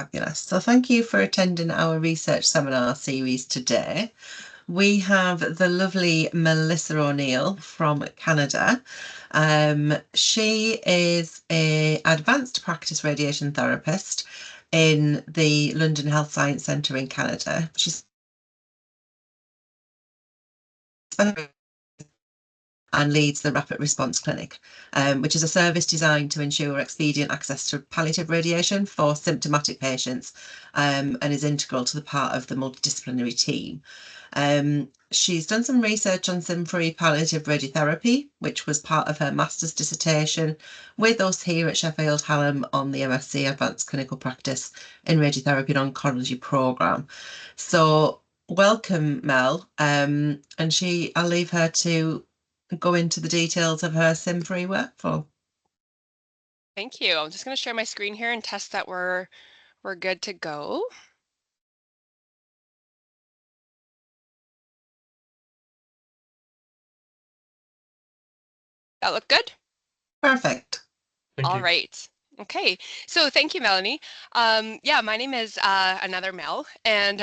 Fabulous. So thank you for attending our research seminar series today. We have the lovely Melissa O'Neill from Canada. She is an advanced practice radiation therapist in the London Health Science Centre in Canada. She's and leads the Rapid Response Clinic, which is a service designed to ensure expedient access to palliative radiation for symptomatic patients, and is integral to the part of the multidisciplinary team. She's done some research on SIM-free palliative radiotherapy, which was part of her master's dissertation with us here at Sheffield Hallam on the MSc Advanced Clinical Practice in Radiotherapy and Oncology programme. So welcome, Mel. And I'll leave her to go into the details of her SIM-free workflow. Thank you. I'm just going to share my screen here and test that we're good to go. That look good? Perfect. All right. Okay, so thank you, Melanie. Yeah, my name is another Mel, and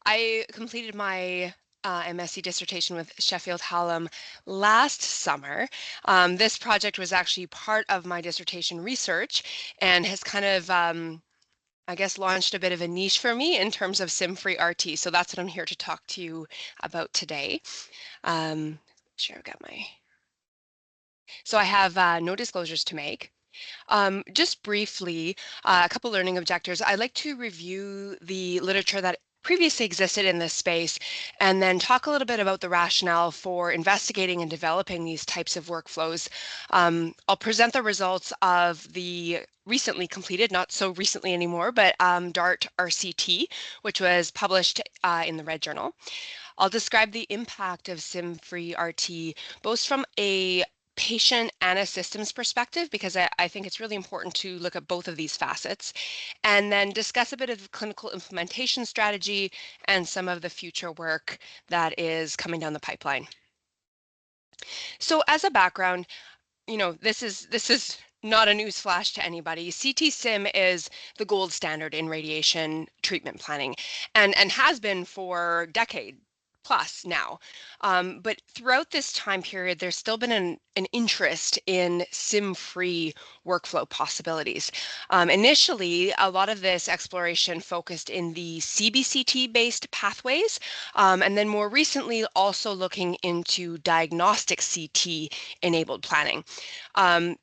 I completed my MSc dissertation with Sheffield Hallam last summer. This project was actually part of my dissertation research and has kind of, I guess, launched a bit of a niche for me in terms of SIM-free RT. So that's what I'm here to talk to you about today. Sure, I've got my... So I have no disclosures to make. Just briefly, a couple learning objectives. I'd like to review the literature that previously existed in this space and then talk a little bit about the rationale for investigating and developing these types of workflows. I'll present the results of the recently completed, not so recently anymore, but DART RCT, which was published in the Red Journal. I'll describe the impact of SIM-free RT, both from a patient and a systems perspective, because I think it's really important to look at both of these facets, and then discuss a bit of clinical implementation strategy and some of the future work that is coming down the pipeline. So as a background, you know, this is not a news flash to anybody. CT SIM is the gold standard in radiation treatment planning and has been for decades plus now. But throughout this time period, there's still been an interest in SIM-free workflow possibilities. Initially, a lot of this exploration focused in the CBCT-based pathways, and then more recently also looking into diagnostic CT-enabled planning.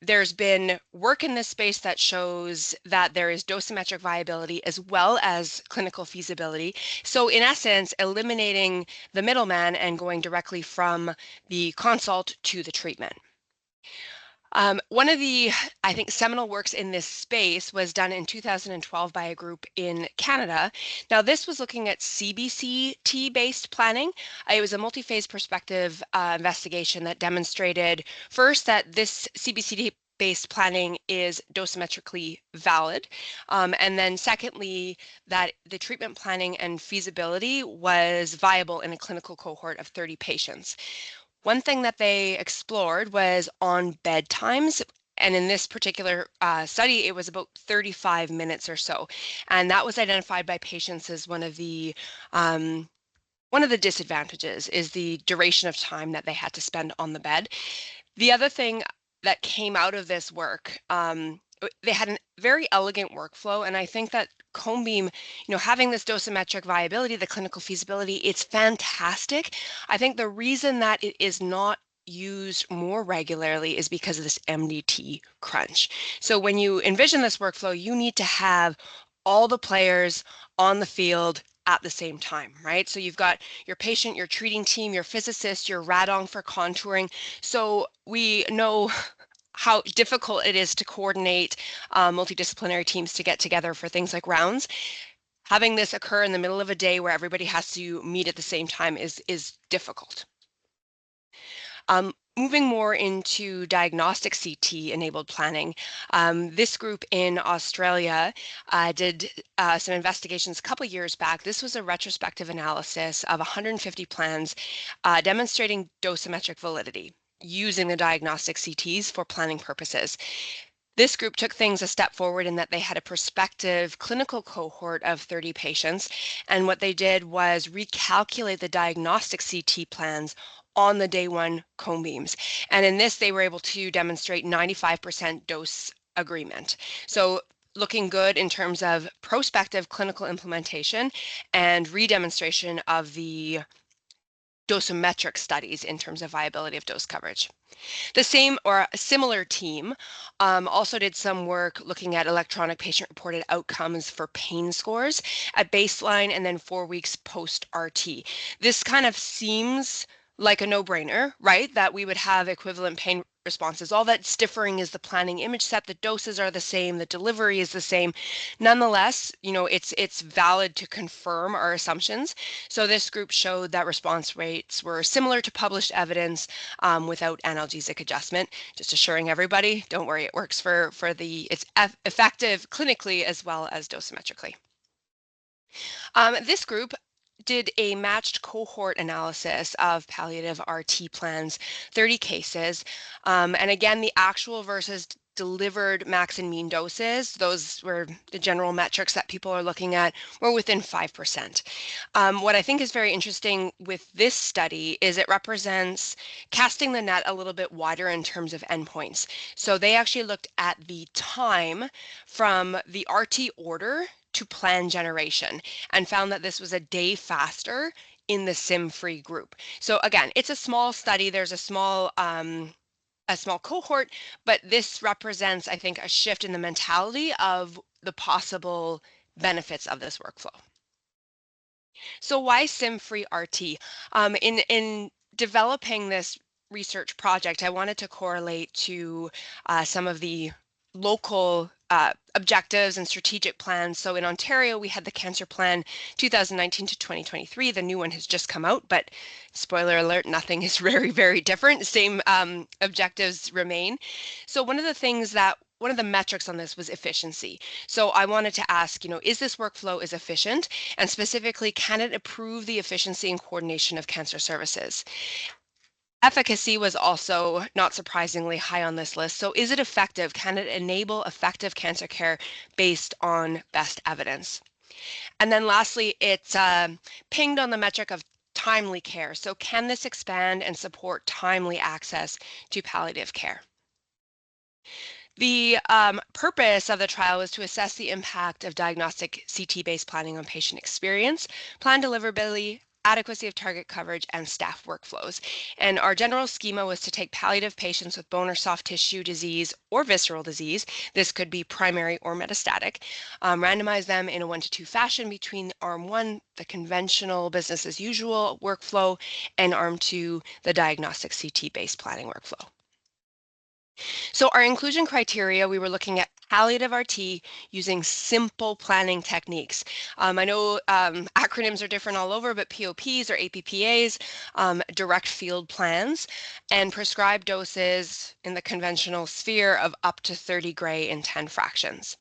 There's been work in this space that shows that there is dosimetric viability as well as clinical feasibility. So in essence, eliminating the middleman and going directly from the consult to the treatment. One of the, I think, seminal works in this space was done in 2012 by a group in Canada. Now, this was looking at CBCT-based planning. It was a multi-phase perspective investigation that demonstrated first that this CBCT-based planning is dosimetrically valid. And then secondly, that the treatment planning and feasibility was viable in a clinical cohort of 30 patients. One thing that they explored was on bed times. And in this particular study, it was about 35 minutes or so. And that was identified by patients as one of the disadvantages is the duration of time that they had to spend on the bed. The other thing that came out of this work, they had a very elegant workflow, and I think that cone beam, you know, having this dosimetric viability, the clinical feasibility, it's fantastic. I think the reason that it is not used more regularly is because of this MDT crunch. So when you envision this workflow, you need to have all the players on the field at the same time, right? So you've got your patient, your treating team, your physicist, your radon for contouring. So we know how difficult it is to coordinate multidisciplinary teams to get together for things like rounds. Having this occur in the middle of a day where everybody has to meet at the same time is difficult. Moving more into diagnostic CT-enabled planning, this group in Australia did some investigations a couple years back. This was a retrospective analysis of 150 plans demonstrating dosimetric validity using the diagnostic CTs for planning purposes. This group took things a step forward in that they had a prospective clinical cohort of 30 patients, and what they did was recalculate the diagnostic CT plans on the day one cone beams. And in this, they were able to demonstrate 95% dose agreement. So looking good in terms of prospective clinical implementation and redemonstration of the dosimetric studies in terms of viability of dose coverage. The same or a similar team also did some work looking at electronic patient-reported outcomes for pain scores at baseline and then 4 weeks post-RT. This kind of seems like a no-brainer, right? That we would have equivalent pain responses. All that's differing is the planning image set. The doses are the same. The delivery is the same. Nonetheless, it's valid to confirm our assumptions. So this group showed that response rates were similar to published evidence without analgesic adjustment. Just assuring everybody, don't worry, it works it's effective clinically as well as dosimetrically. This group did a matched cohort analysis of palliative RT plans, 30 cases. And again, the actual versus delivered max and mean doses, those were the general metrics that people are looking at, were within 5%. What I think is very interesting with this study is it represents casting the net a little bit wider in terms of endpoints. So they actually looked at the time from the RT order to plan generation and found that this was a day faster in the SIM-free group. So again, it's a small study. There's a small cohort, but this represents, I think, a shift in the mentality of the possible benefits of this workflow. So why SIM-free RT? In developing this research project, I wanted to correlate to some of the local objectives and strategic plans. So in Ontario, we had the Cancer Plan 2019 to 2023. The new one has just come out, but spoiler alert, nothing is very, very different. Same objectives remain. So one of the metrics on this was efficiency. So I wanted to ask, is this workflow is efficient? And specifically, can it improve the efficiency and coordination of cancer services? Efficacy was also, not surprisingly, high on this list. So is it effective? Can it enable effective cancer care based on best evidence? And then lastly, it's pinged on the metric of timely care. So can this expand and support timely access to palliative care? The purpose of the trial was to assess the impact of diagnostic CT-based planning on patient experience, plan deliverability, adequacy of target coverage, and staff workflows. And our general schema was to take palliative patients with bone or soft tissue disease or visceral disease, this could be primary or metastatic, randomize them in a 1-to-2 fashion between arm 1, the conventional business as usual workflow, and arm 2, the diagnostic CT-based planning workflow. So our inclusion criteria, we were looking at palliative RT using simple planning techniques. I know acronyms are different all over, but POPs or APPAs, direct field plans, and prescribed doses in the conventional sphere of up to 30 gray in 10 fractions.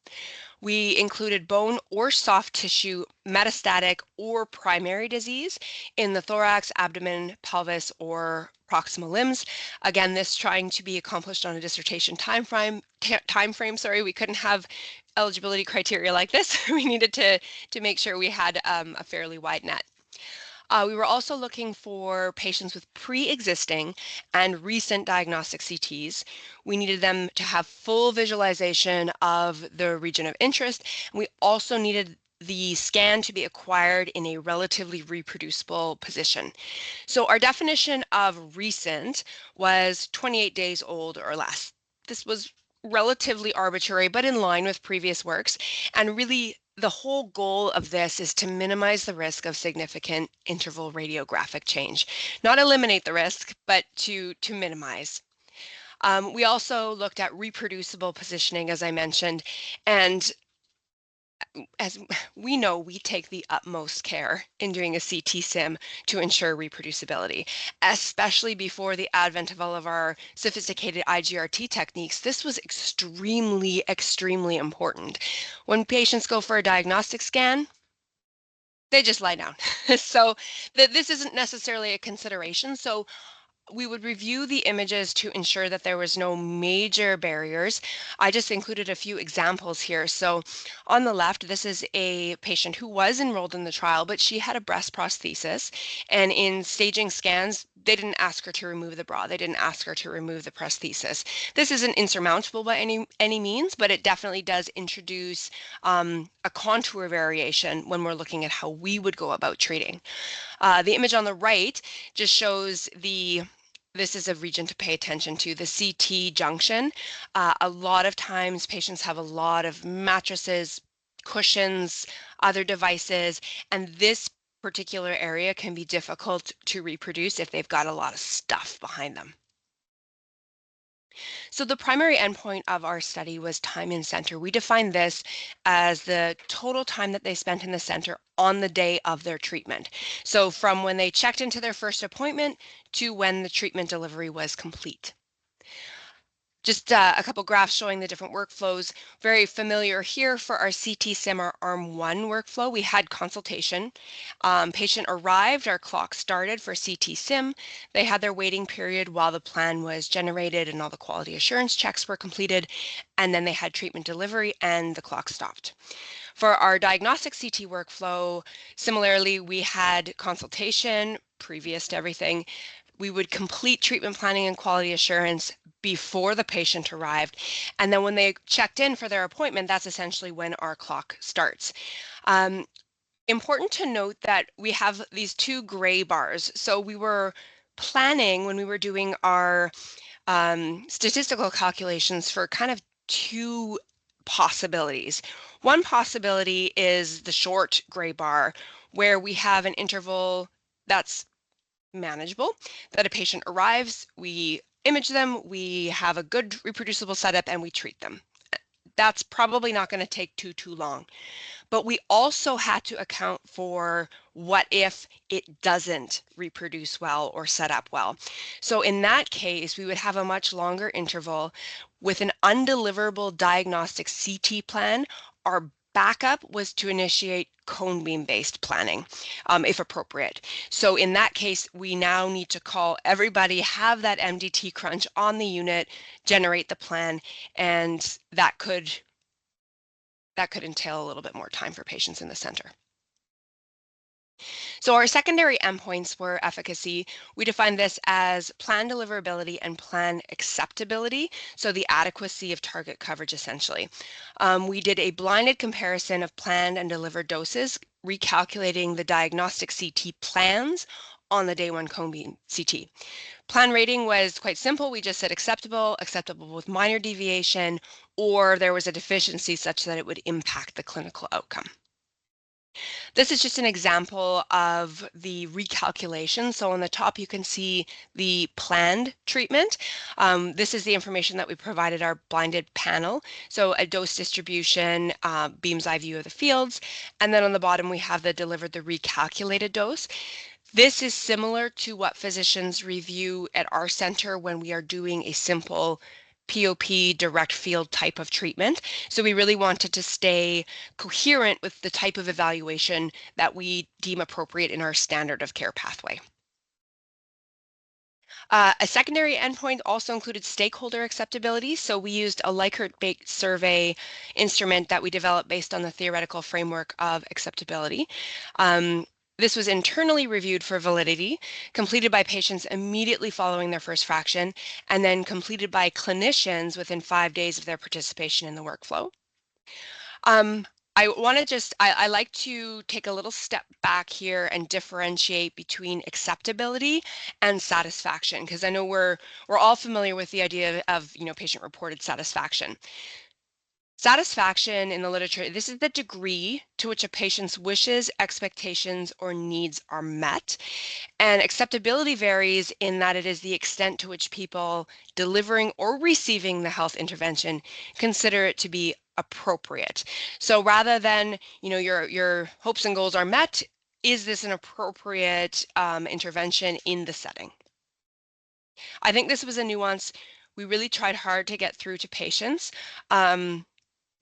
We included bone or soft tissue metastatic or primary disease in the thorax, abdomen, pelvis, or proximal limbs. Again, this trying to be accomplished on a dissertation time frame. We couldn't have eligibility criteria like this. We needed to make sure we had a fairly wide net. We were also looking for patients with pre-existing and recent diagnostic CTs. We needed them to have full visualization of the region of interest. We also needed the scan to be acquired in a relatively reproducible position. So our definition of recent was 28 days old or less. This was relatively arbitrary, but in line with previous works, and really the whole goal of this is to minimize the risk of significant interval radiographic change. Not eliminate the risk, but to minimize. We also looked at reproducible positioning, as I mentioned, and as we know, we take the utmost care in doing a CT sim to ensure reproducibility, especially before the advent of all of our sophisticated IGRT techniques. This was extremely, extremely important. When patients go for a diagnostic scan, they just lie down. So this isn't necessarily a consideration. So we would review the images to ensure that there was no major barriers. I just included a few examples here. So on the left, this is a patient who was enrolled in the trial, but she had a breast prosthesis. And in staging scans, they didn't ask her to remove the bra. They didn't ask her to remove the prosthesis. This isn't insurmountable by any means, but it definitely does introduce a contour variation when we're looking at how we would go about treating. The image on the right just shows this is a region to pay attention to, the CT junction. A lot of times patients have a lot of mattresses, cushions, other devices, and this particular area can be difficult to reproduce if they've got a lot of stuff behind them. So the primary endpoint of our study was time in center. We defined this as the total time that they spent in the center on the day of their treatment. So from when they checked into their first appointment to when the treatment delivery was complete. Just a couple graphs showing the different workflows. Very familiar here for our CT SIM Arm 1 workflow. We had consultation. Patient arrived, our clock started for CT SIM. They had their waiting period while the plan was generated and all the quality assurance checks were completed. And then they had treatment delivery and the clock stopped. For our diagnostic CT workflow, similarly, we had consultation previous to everything. We would complete treatment planning and quality assurance before the patient arrived. And then when they checked in for their appointment, that's essentially when our clock starts. Important to note that we have these two gray bars. So we were planning when we were doing our statistical calculations for kind of two possibilities. One possibility is the short gray bar, where we have an interval that's manageable, that a patient arrives, we image them, we have a good reproducible setup, and we treat them. That's probably not going to take too long. But we also had to account for what if it doesn't reproduce well or set up well. So in that case, we would have a much longer interval with an undeliverable diagnostic CT plan. Our backup was to initiate cone beam based planning, if appropriate. So in that case, we now need to call everybody, have that MDT crunch on the unit, generate the plan, and that could entail a little bit more time for patients in the center. So our secondary endpoints were efficacy. We defined this as plan deliverability and plan acceptability, so the adequacy of target coverage essentially. We did a blinded comparison of planned and delivered doses, recalculating the diagnostic CT plans on the day one cone beam CT. Plan rating was quite simple. We just said acceptable, acceptable with minor deviation, or there was a deficiency such that it would impact the clinical outcome. This is just an example of the recalculation. So on the top, you can see the planned treatment. This is the information that we provided our blinded panel. So a dose distribution, beam's eye view of the fields. And then on the bottom, we have the recalculated dose. This is similar to what physicians review at our center when we are doing a simple POP direct field type of treatment. So we really wanted to stay coherent with the type of evaluation that we deem appropriate in our standard of care pathway. A secondary endpoint also included stakeholder acceptability. So we used a Likert-based survey instrument that we developed based on the theoretical framework of acceptability. This was internally reviewed for validity, completed by patients immediately following their first fraction, and then completed by clinicians within 5 days of their participation in the workflow. I like to take a little step back here and differentiate between acceptability and satisfaction, because I know we're all familiar with the idea of patient-reported satisfaction. Satisfaction in the literature, this is the degree to which a patient's wishes, expectations, or needs are met. And acceptability varies in that it is the extent to which people delivering or receiving the health intervention consider it to be appropriate. So rather than, your hopes and goals are met, is this an appropriate intervention in the setting? I think this was a nuance we really tried hard to get through to patients.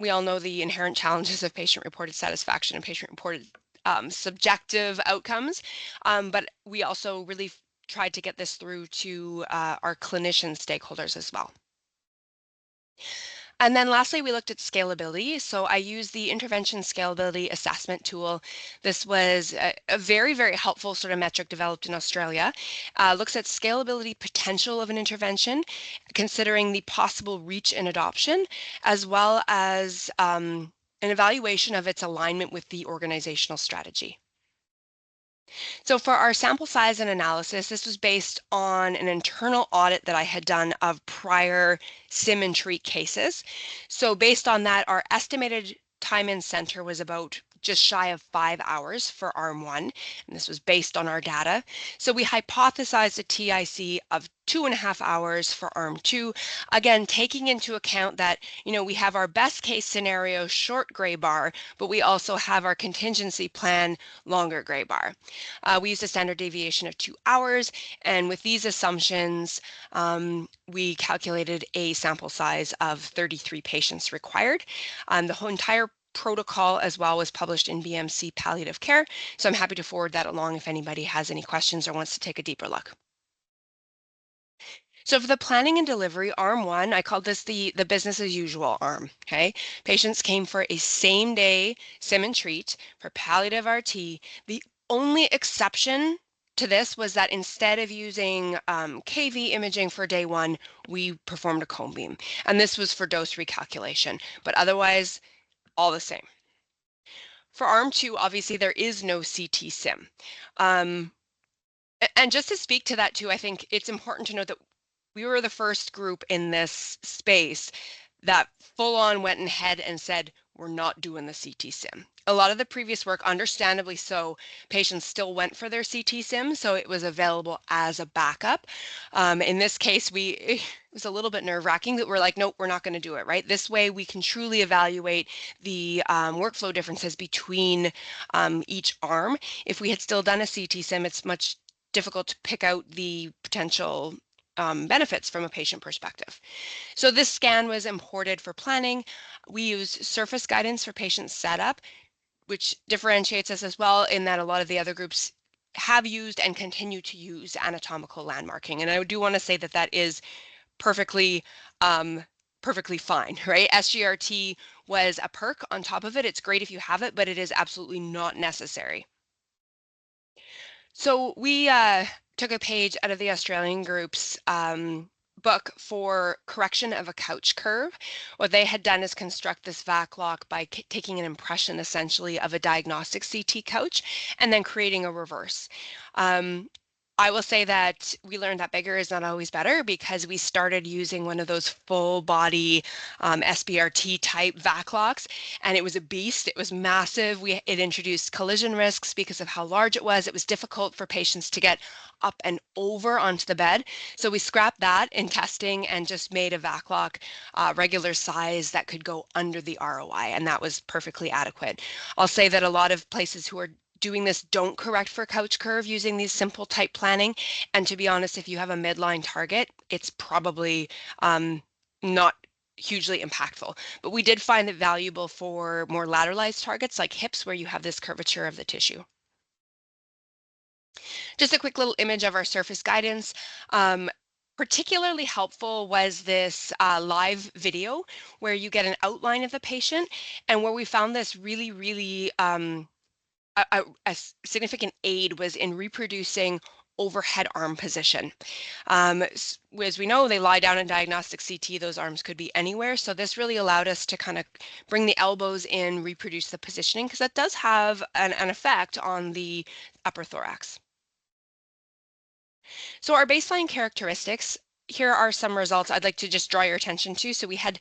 We all know the inherent challenges of patient-reported satisfaction and patient-reported subjective outcomes, but we also really tried to get this through to our clinician stakeholders as well. And then lastly, we looked at scalability. So I used the intervention scalability assessment tool. This was a very, very helpful sort of metric developed in Australia. Looks at scalability potential of an intervention, considering the possible reach and adoption, as well as an evaluation of its alignment with the organizational strategy. So for our sample size and analysis, this was based on an internal audit that I had done of prior sim and treat cases. So based on that, our estimated time in center was about just shy of 5 hours for arm 1, and this was based on our data. So we hypothesized a TIC of 2.5 hours for arm 2, again taking into account that we have our best case scenario short gray bar, but we also have our contingency plan longer gray bar. We used a standard deviation of 2 hours, and with these assumptions, we calculated a sample size of 33 patients required. The whole entire protocol as well was published in BMC Palliative Care, so I'm happy to forward that along if anybody has any questions or wants to take a deeper look. So for the planning and delivery, arm 1, I called this the business as usual arm, okay? Patients came for a same day sim and treat for palliative RT. The only exception to this was that instead of using KV imaging for day 1, we performed a cone beam. And this was for dose recalculation, but otherwise all the same. For arm 2, obviously there is no CT sim. And just to speak to that too, I think it's important to note that we were the first group in this space that full on went ahead and said, we're not doing the CT sim. A lot of the previous work, understandably so, patients still went for their CT sim, so it was available as a backup. In this case, it was a little bit nerve-wracking that we're like, nope, we're not going to do it, right? This way we can truly evaluate the workflow differences between each arm. If we had still done a CT sim, it's much difficult to pick out the potential benefits from a patient perspective. So this scan was imported for planning. We use surface guidance for patient setup, which differentiates us as well in that a lot of the other groups have used and continue to use anatomical landmarking. And I do want to say that that is perfectly fine, right? SGRT was a perk on top of it. It's great if you have it, but it is absolutely not necessary. So we took a page out of the Australian group's book for correction of a couch curve. What they had done is construct this VAC lock by taking an impression essentially of a diagnostic CT couch and then creating a reverse. I will say that we learned that bigger is not always better because we started using one of those full body SBRT type VAC locks, and it was a beast. It was massive. It introduced collision risks because of how large it was. It was difficult for patients to get up and over onto the bed. So we scrapped that in testing and just made a VAC lock regular size that could go under the ROI, and that was perfectly adequate. I'll say that a lot of places who are doing this don't correct for couch curve using these simple type planning. And to be honest, if you have a midline target, it's probably not hugely impactful. But we did find it valuable for more lateralized targets like hips where you have this curvature of the tissue. Just a quick little image of our surface guidance. Particularly helpful was this live video where you get an outline of the patient, and where we found this really a significant aid was in reproducing overhead arm position. As we know, they lie down in diagnostic CT, those arms could be anywhere. So this really allowed us to kind of bring the elbows in, reproduce the positioning, because that does have an effect on the upper thorax. So our baseline characteristics, here are some results I'd like to just draw your attention to. So we had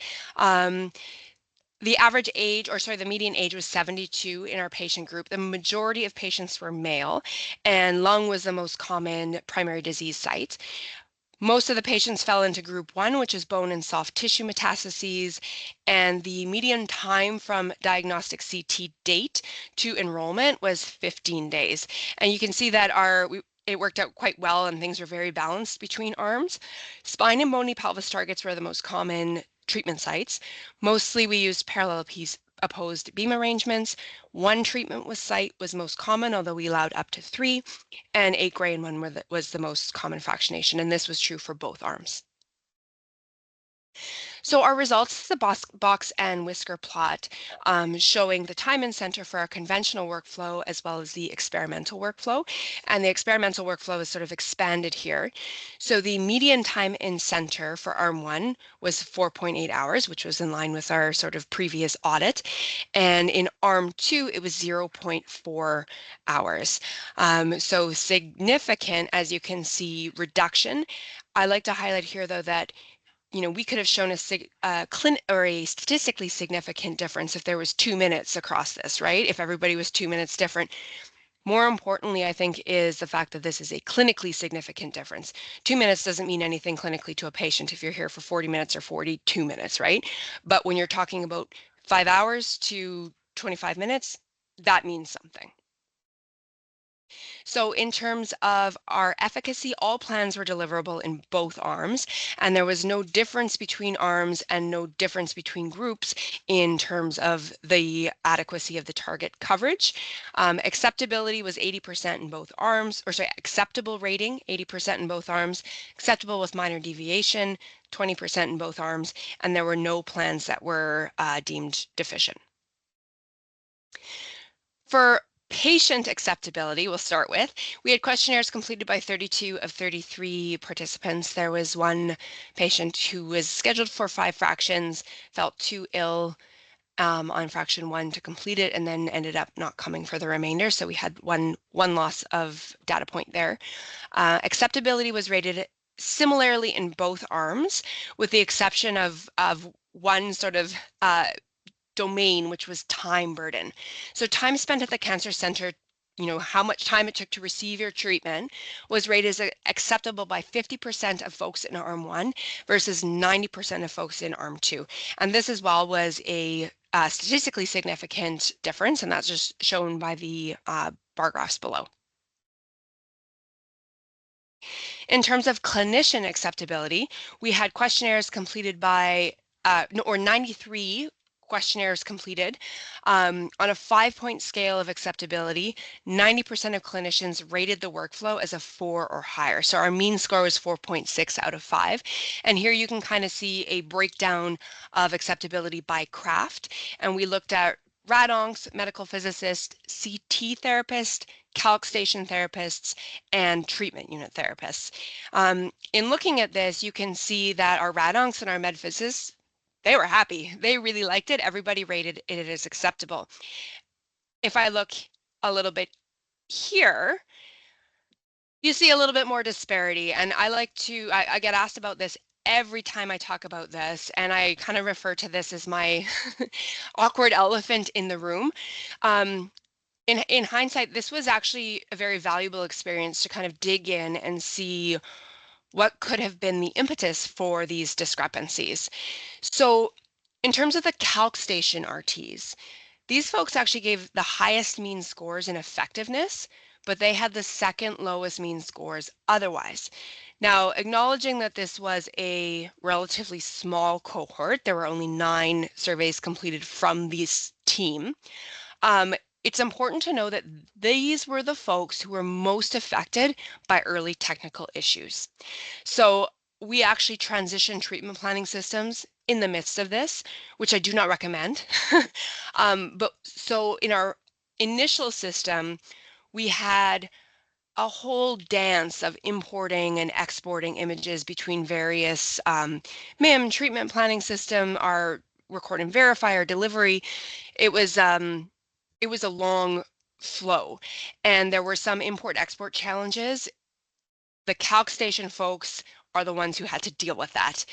the average age, or sorry, the median age was 72 in our patient group. The majority of patients were male, and lung was the most common primary disease site. Most of the patients fell into group 1, which is bone and soft tissue metastases, and the median time from diagnostic CT date to enrollment was 15 days. And you can see that it worked out quite well and things were very balanced between arms. Spine and bony pelvis targets were the most common treatment sites. Mostly we used opposed beam arrangements. 1 treatment with site was most common, although we allowed up to 3, and 8 gray and 1 was the most common fractionation, and this was true for both arms. So our results is the box and whisker plot showing the time in center for our conventional workflow as well as the experimental workflow. And the experimental workflow is sort of expanded here. So the median time in center for arm 1 was 4.8 hours, which was in line with our sort of previous audit. And in arm 2, it was 0.4 hours. So significant, as you can see, reduction. I like to highlight here, though, that we could have shown a statistically significant difference if there was 2 minutes across this, right? If everybody was 2 minutes different. More importantly, I think, is the fact that this is a clinically significant difference. 2 minutes doesn't mean anything clinically to a patient if you're here for 40 minutes or 42 minutes, right? But when you're talking about 5 hours to 25 minutes, that means something. So in terms of our efficacy, all plans were deliverable in both arms, and there was no difference between arms and no difference between groups in terms of the adequacy of the target coverage. Acceptability was 80% in both arms, or sorry, acceptable rating, 80% in both arms, acceptable with minor deviation, 20% in both arms, and there were no plans that were deemed deficient. For patient acceptability, we'll start with, we had questionnaires completed by 32 of 33 participants. There was one patient who was scheduled for 5 fractions, felt too ill on fraction 1 to complete it, and then ended up not coming for the remainder. So we had one loss of data point there. Acceptability was rated similarly in both arms, with the exception of one sort of domain, which was time burden. So time spent at the cancer center, how much time it took to receive your treatment, was rated as acceptable by 50% of folks in arm 1 versus 90% of folks in arm 2. And this as well was a statistically significant difference, and that's just shown by the bar graphs below. In terms of clinician acceptability, we had questionnaires completed by, 93 questionnaires completed. On a 5-point scale of acceptability, 90% of clinicians rated the workflow as a 4 or higher. So our mean score was 4.6 out of 5. And here you can kind of see a breakdown of acceptability by craft. And we looked at rad-oncs, medical physicist, CT therapist, calc station therapists, and treatment unit therapists. In looking at this, you can see that our rad-oncs and our med physicists, they were happy. They really liked it. Everybody rated it as acceptable. If I look a little bit here, you see a little bit more disparity. And I get asked about this every time I talk about this, and I kind of refer to this as my awkward elephant in the room. In hindsight, this was actually a very valuable experience to kind of dig in and see what could have been the impetus for these discrepancies. So in terms of the calc station RTs, these folks actually gave the highest mean scores in effectiveness, but they had the second lowest mean scores otherwise. Now, acknowledging that this was a relatively small cohort, there were only 9 surveys completed from this team, it's important to know that these were the folks who were most affected by early technical issues. So we actually transitioned treatment planning systems in the midst of this, which I do not recommend. But so in our initial system, we had a whole dance of importing and exporting images between various MIM treatment planning system, our record and verify, our delivery. It was a long flow, and there were some import-export challenges. The calc station folks are the ones who had to deal with that.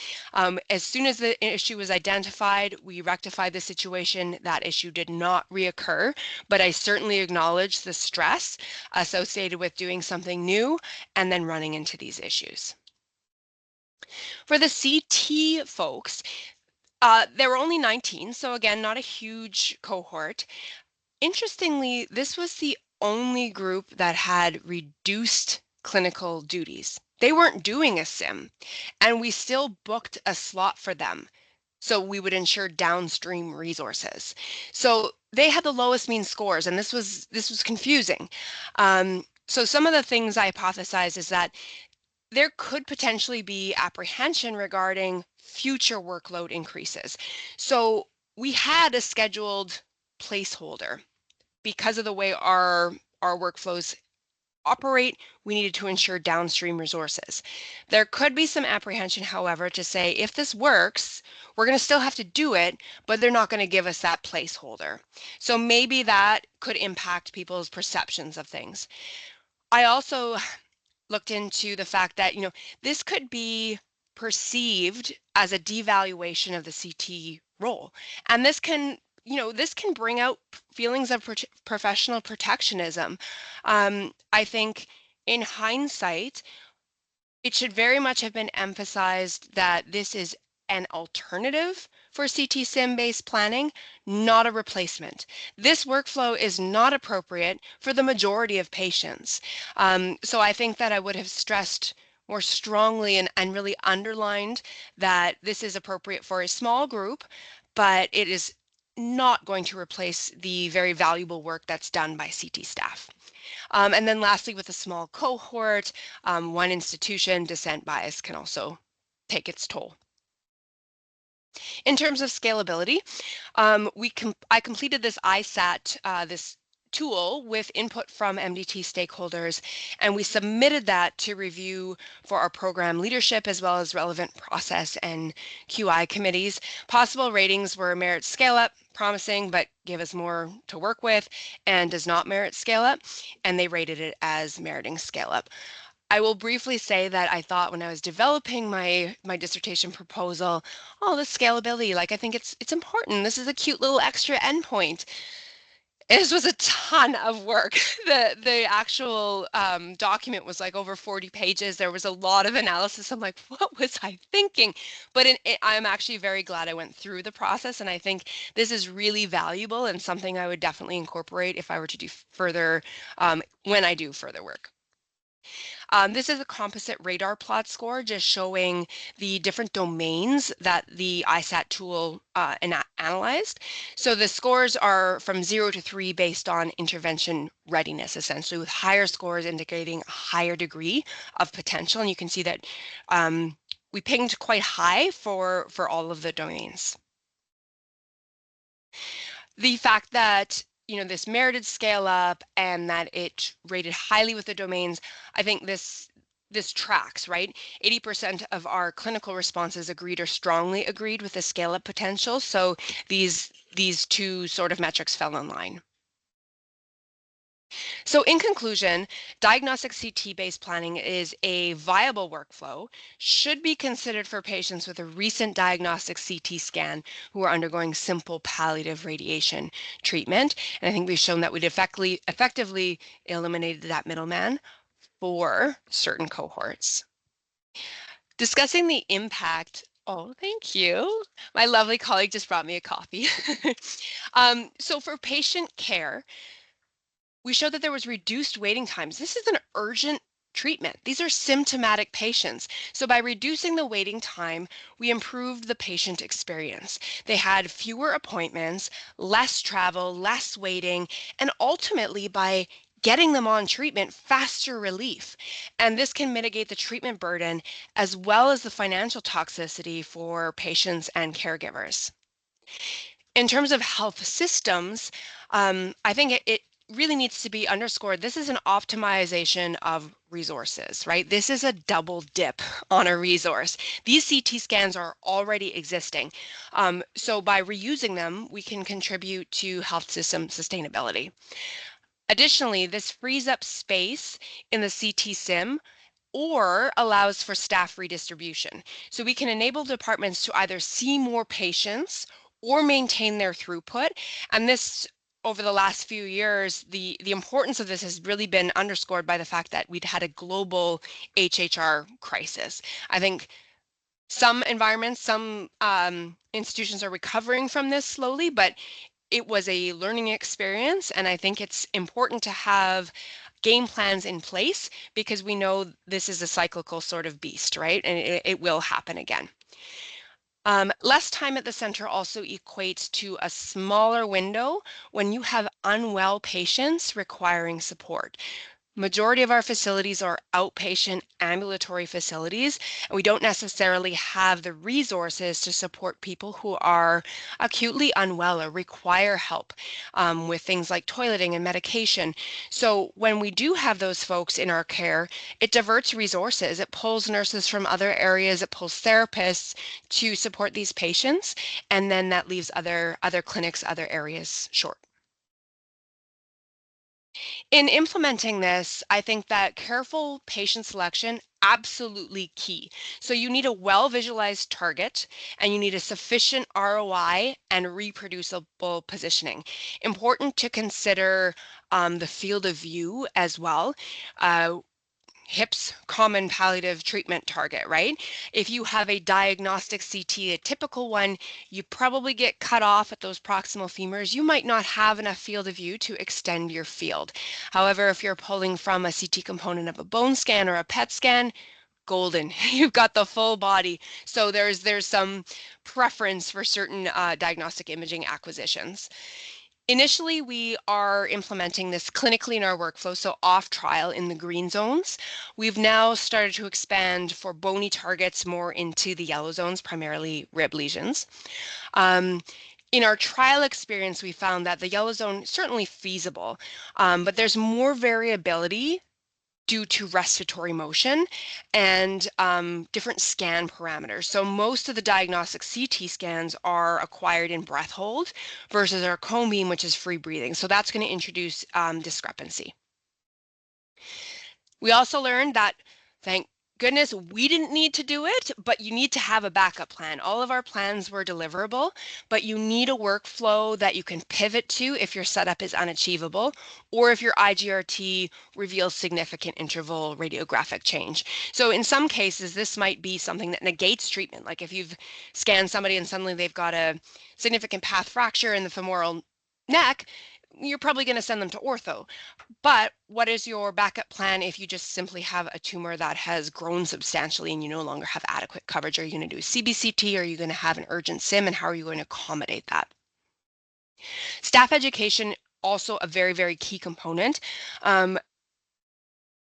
As soon as the issue was identified, we rectified the situation. That issue did not reoccur, but I certainly acknowledge the stress associated with doing something new and then running into these issues. For the CT folks, there were only 19, so again, not a huge cohort. Interestingly, this was the only group that had reduced clinical duties. They weren't doing a sim, and we still booked a slot for them. So we would ensure downstream resources. So they had the lowest mean scores, and this was confusing. So some of the things I hypothesize is that there could potentially be apprehension regarding future workload increases. So we had a scheduled placeholder because of the way our workflows operate. We needed to ensure downstream resources. There could be some apprehension, however, to say if this works, we're going to still have to do it, but they're not going to give us that placeholder. So maybe that could impact people's perceptions of things. I also looked into the fact that, this could be perceived as a devaluation of the CT role. And this can bring out feelings of professional protectionism. I think in hindsight, it should very much have been emphasized that this is an alternative for CT SIM-based planning, not a replacement. This workflow is not appropriate for the majority of patients. So I think that I would have stressed more strongly and really underlined that this is appropriate for a small group, but it is not going to replace the very valuable work that's done by CT staff. And then lastly, with a small cohort, one institution, dissent bias can also take its toll. In terms of scalability, I completed this ISAT, this tool with input from MDT stakeholders, and we submitted that to review for our program leadership as well as relevant process and QI committees. Possible ratings were merit scale up, promising, but give us more to work with, and does not merit scale up, and they rated it as meriting scale up. I will briefly say that I thought when I was developing my dissertation proposal, oh, the scalability, like I think it's important. This is a cute little extra endpoint. This was a ton of work. The actual document was like over 40 pages. There was a lot of analysis. I'm like, what was I thinking? But I'm actually very glad I went through the process, and I think this is really valuable and something I would definitely incorporate if I were to do further, when I do further work. This is a composite radar plot score, just showing the different domains that the ISAT tool analyzed. So the scores are from 0 to 3 based on intervention readiness, essentially, with higher scores indicating a higher degree of potential. And you can see that we pinged quite high for all of the domains. The fact that this merited scale up and that it rated highly with the domains, I think this tracks, right? 80% of our clinical responses agreed or strongly agreed with the scale up potential. So these two sort of metrics fell in line. So in conclusion, diagnostic CT-based planning is a viable workflow, should be considered for patients with a recent diagnostic CT scan who are undergoing simple palliative radiation treatment. And I think we've shown that we'd effectively eliminated that middleman for certain cohorts. Discussing the impact. Oh, thank you. My lovely colleague just brought me a coffee. So for patient care, we showed that there was reduced waiting times. This is an urgent treatment. These are symptomatic patients. So by reducing the waiting time, we improved the patient experience. They had fewer appointments, less travel, less waiting, and ultimately by getting them on treatment, faster relief. And this can mitigate the treatment burden as well as the financial toxicity for patients and caregivers. In terms of health systems, I think it really needs to be underscored. This is an optimization of resources, right? This is a double dip on a resource. These CT scans are already existing. So by reusing them, we can contribute to health system sustainability. Additionally, this frees up space in the CT SIM or allows for staff redistribution. So we can enable departments to either see more patients or maintain their throughput. And this, over the last few years, the importance of this has really been underscored by the fact that we'd had a global HHR crisis. I think some environments, some institutions are recovering from this slowly, but it was a learning experience, and I think it's important to have game plans in place because we know this is a cyclical sort of beast, right? And it will happen again. Less time at the center also equates to a smaller window when you have unwell patients requiring support. Majority of our facilities are outpatient ambulatory facilities, and we don't necessarily have the resources to support people who are acutely unwell or require help with things like toileting and medication. So when we do have those folks in our care, it diverts resources. It pulls nurses from other areas, it pulls therapists to support these patients, and then that leaves other clinics, other areas short. In implementing this, I think that careful patient selection absolutely key. So you need a well visualized target and you need a sufficient ROI and reproducible positioning. Important to consider the field of view as well. HIP's common palliative treatment target, right? If you have a diagnostic CT, a typical one, you probably get cut off at those proximal femurs. You might not have enough field of view to extend your field. However, if you're pulling from a CT component of a bone scan or a PET scan, golden. You've got the full body. So there's some preference for certain diagnostic imaging acquisitions. Initially, we are implementing this clinically in our workflow, so off trial in the green zones. We've now started to expand for bony targets more into the yellow zones, primarily rib lesions. In our trial experience, we found that the yellow zone is certainly feasible, but there's more variability due to respiratory motion and different scan parameters. So most of the diagnostic CT scans are acquired in breath hold versus our cone beam, which is free breathing. So that's going to introduce discrepancy. We also learned that, thank goodness, we didn't need to do it, but you need to have a backup plan. All of our plans were deliverable, but you need a workflow that you can pivot to if your setup is unachievable, or if your IGRT reveals significant interval radiographic change. So in some cases, this might be something that negates treatment. Like if you've scanned somebody and suddenly they've got a significant path fracture in the femoral neck, you're probably going to send them to ortho. But what is your backup plan if you just simply have a tumor that has grown substantially and you no longer have adequate coverage? Are you going to do a CBCT? Are you going to have an urgent SIM? And how are you going to accommodate that? Staff education, also a very, very key component.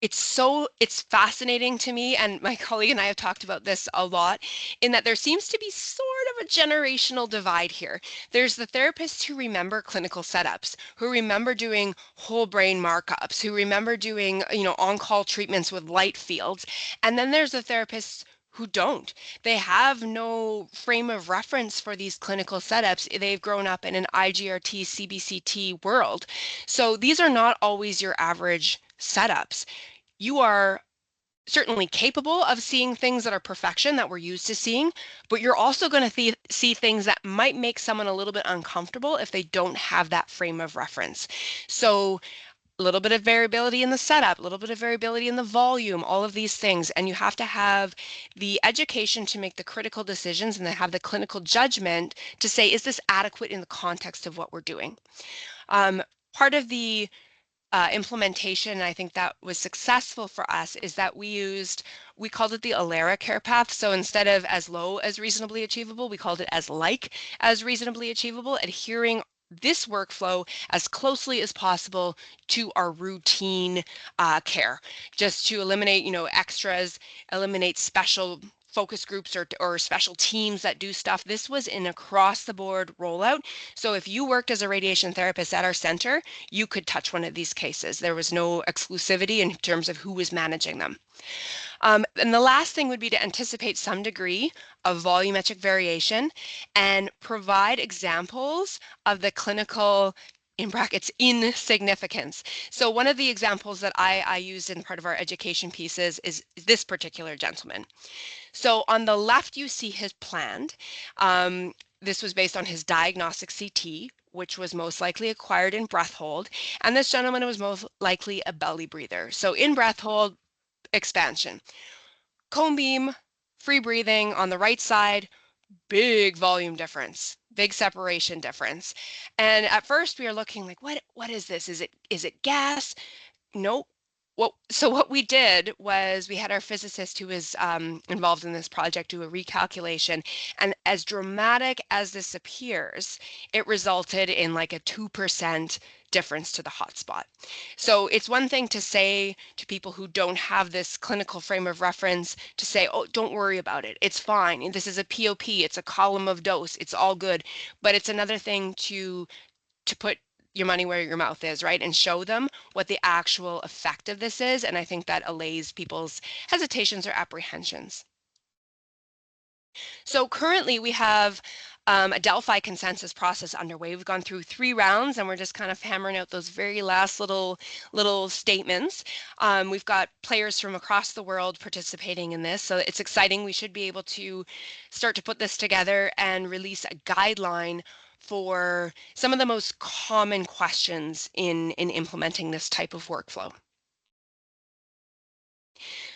It's fascinating to me, and my colleague and I have talked about this a lot, in that there seems to be sort of a generational divide here. There's the therapists who remember clinical setups, who remember doing whole brain markups, who remember doing, on-call treatments with light fields, and then there's the therapists who don't. They have no frame of reference for these clinical setups. They've grown up in an IGRT, CBCT world. So these are not always your average setups. You are certainly capable of seeing things that are perfection that we're used to seeing, but you're also going to see things that might make someone a little bit uncomfortable if they don't have that frame of reference. So a little bit of variability in the setup, a little bit of variability in the volume, all of these things. And you have to have the education to make the critical decisions and then have the clinical judgment to say, is this adequate in the context of what we're doing? Part of the implementation, and I think that was successful for us, is that we called it the ALERA care path. So instead of as low as reasonably achievable, we called it as like as reasonably achievable, adhering this workflow as closely as possible to our routine care, just to eliminate, extras, eliminate special focus groups or special teams that do stuff. This was an across the board rollout. So if you worked as a radiation therapist at our center, you could touch one of these cases. There was no exclusivity in terms of who was managing them. And the last thing would be to anticipate some degree of volumetric variation and provide examples of the clinical, in brackets, insignificance. So one of the examples that I used in part of our education pieces is this particular gentleman. So on the left, you see his planned. This was based on his diagnostic CT, which was most likely acquired in breath hold. And this gentleman was most likely a belly breather. So in breath hold, expansion. Cone beam, free breathing on the right side, big volume difference, big separation difference. And at first we are looking like, what is this? Is it gas? Nope. what we did was we had our physicist who was involved in this project do a recalculation, and as dramatic as this appears, it resulted in like a 2% difference to the hotspot. So it's one thing to say to people who don't have this clinical frame of reference to say, oh, don't worry about it. It's fine. This is a POP. It's a column of dose. It's all good. But it's another thing to put your money where your mouth is, right? And show them what the actual effect of this is. And I think that allays people's hesitations or apprehensions. So currently we have a Delphi consensus process underway. We've gone through 3 rounds and we're just kind of hammering out those very last little statements. We've got players from across the world participating in this, so it's exciting. We should be able to start to put this together and release a guideline for some of the most common questions in implementing this type of workflow.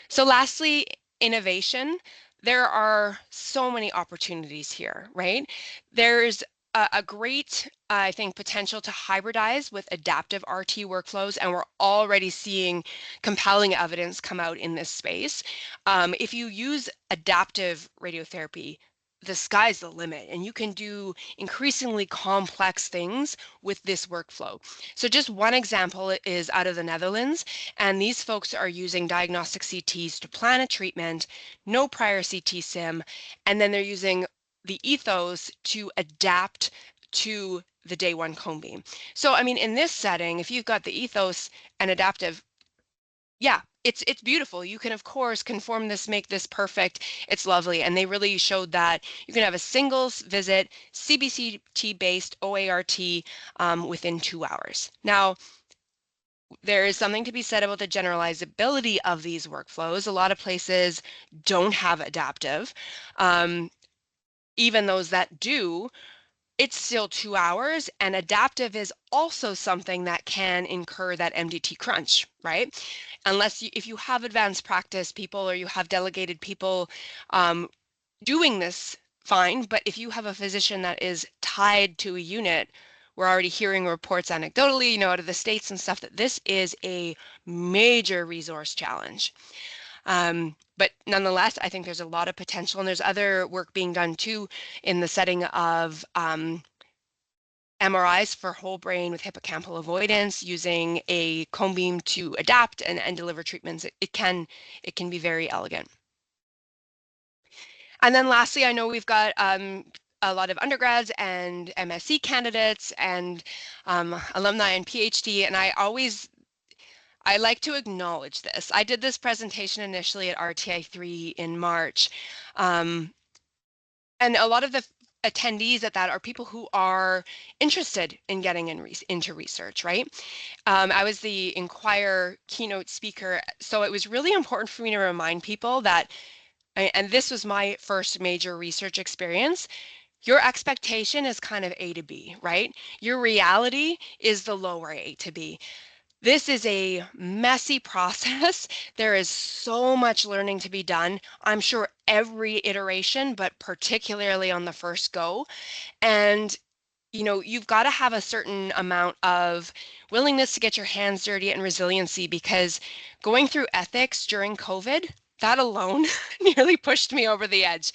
So lastly, innovation. There are so many opportunities here, right? There's a great, I think, potential to hybridize with adaptive RT workflows, and we're already seeing compelling evidence come out in this space. If you use adaptive radiotherapy, the sky's the limit, and you can do increasingly complex things with this workflow. So just one example is out of the Netherlands, and these folks are using diagnostic CTs to plan a treatment, no prior CT sim, and then they're using the ethos to adapt to the day 1 cone beam. So, I mean, in this setting, if you've got the ethos and adaptive, yeah, it's beautiful. You can, of course, conform this, make this perfect. It's lovely. And they really showed that you can have a single visit, CBCT-based OART within 2 hours. Now, there is something to be said about the generalizability of these workflows. A lot of places don't have adaptive. Even those that do, it's still 2 hours, and adaptive is also something that can incur that MDT crunch, right? Unless if you have advanced practice people or you have delegated people doing this, fine. But if you have a physician that is tied to a unit, we're already hearing reports anecdotally, out of the States and stuff, that this is a major resource challenge. But nonetheless, I think there's a lot of potential, and there's other work being done too in the setting of MRIs for whole brain with hippocampal avoidance, using a cone beam to adapt and deliver treatments. It can be very elegant. And then lastly, I know we've got a lot of undergrads and MSc candidates and alumni and PhD, and I like to acknowledge this. I did this presentation initially at RTI 3 in March, and a lot of the attendees at that are people who are interested in getting into research, right? I was the Inquire keynote speaker, so it was really important for me to remind people that, and this was my first major research experience, your expectation is kind of A to B, right? Your reality is the lower A to B. This is a messy process. There is so much learning to be done. I'm sure every iteration, but particularly on the first go. And you've got to have a certain amount of willingness to get your hands dirty and resiliency, because going through ethics during COVID, that alone nearly pushed me over the edge.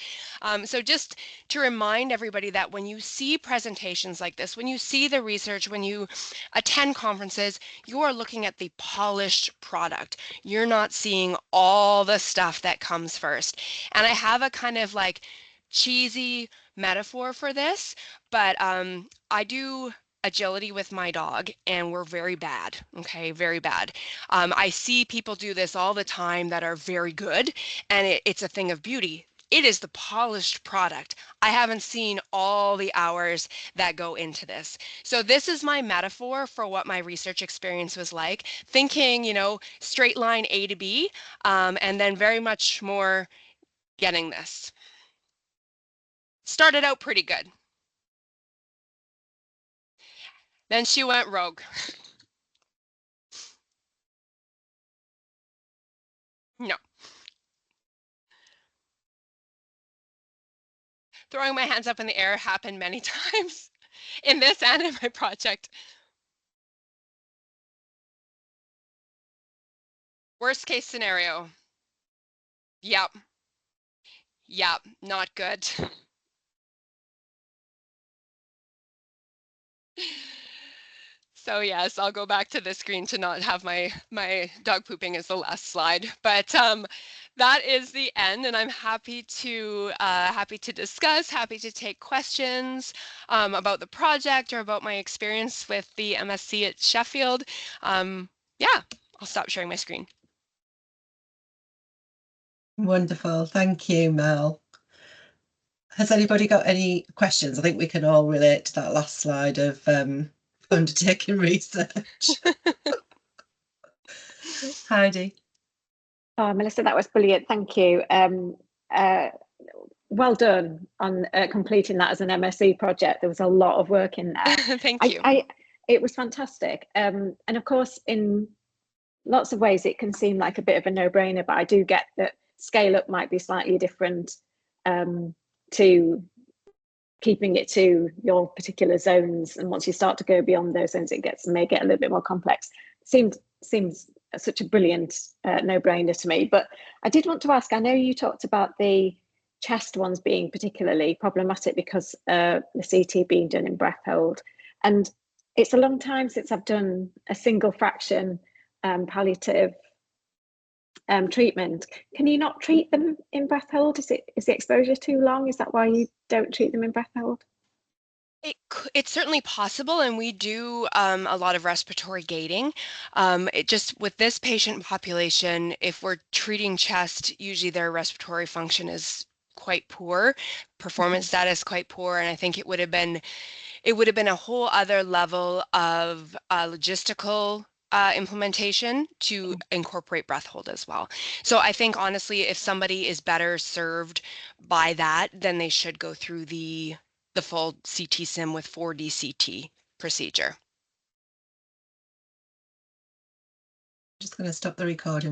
So just to remind everybody that when you see presentations like this, when you see the research, when you attend conferences, you are looking at the polished product. You're not seeing all the stuff that comes first. And I have a kind of like cheesy metaphor for this, but I do agility with my dog, and we're very bad. Okay, very bad. I see people do this all the time that are very good, and it's a thing of beauty. It is the polished product. I haven't seen all the hours that go into this. So this is my metaphor for what my research experience was like. Thinking, straight line A to B, and then very much more getting this. Started out pretty good. Then she went rogue. No. Throwing my hands up in the air happened many times in this and in my project. Worst case scenario. Yep. Yep. Not good. So yes, I'll go back to the screen to not have my dog pooping as the last slide. But that is the end, and I'm happy to discuss, happy to take questions about the project or about my experience with the MSc at Sheffield. Yeah, I'll stop sharing my screen. Wonderful. Thank you, Mel. Has anybody got any questions? I think we can all relate to that last slide of undertaking research. Heidi. Oh, Melissa, that was brilliant. Thank you. Well done on completing that as an MSc project. There was a lot of work in there. Thank you. It was fantastic. And of course, in lots of ways, it can seem like a bit of a no-brainer, but I do get that scale up might be slightly different to keeping it to your particular zones. And once you start to go beyond those zones, it may get a little bit more complex. Seems such a brilliant no-brainer to me. But I did want to ask, I know you talked about the chest ones being particularly problematic because the CT being done in breath hold. And it's a long time since I've done a single fraction palliative treatment. Can you not treat them in breath hold? Is the exposure too long? Is that why you don't treat them in breath hold? It's certainly possible, and we do a lot of respiratory gating. It just with this patient population, if we're treating chest, usually their respiratory function is quite poor, performance status quite poor, and I think it would have been a whole other level of logistical implementation to incorporate breath hold as well. So I think honestly, if somebody is better served by that, then they should go through the full CT sim with 4D CT procedure. Just going to stop the recording.